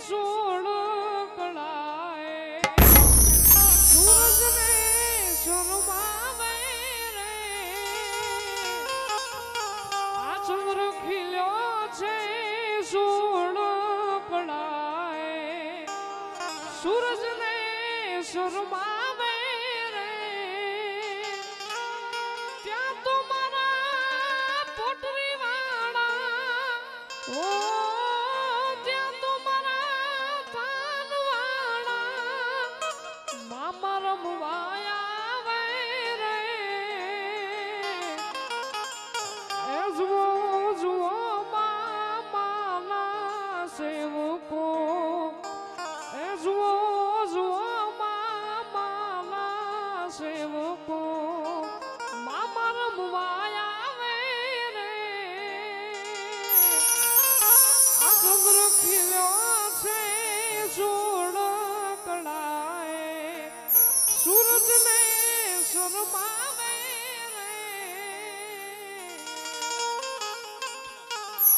સોળ કળાએ સૂરજને શરમાવે રે આ ચંદ્ર ખીલ્યો છે સોળ કળાએ સૂરજને શરમાવે રે ત્યાં તો મારા પોટરી વાળા ઓ ત્યાં તો મારા થાન વાળા મામા રમવાયા આવે રે એ જુઓ મામાના સેવકો એ જુઓ મામાના સેવકો મામા રમવાયા આવે રે આ ચંદ્ર ખીલ્યો છે સોળ કળાએ સૂરજને શરમાવે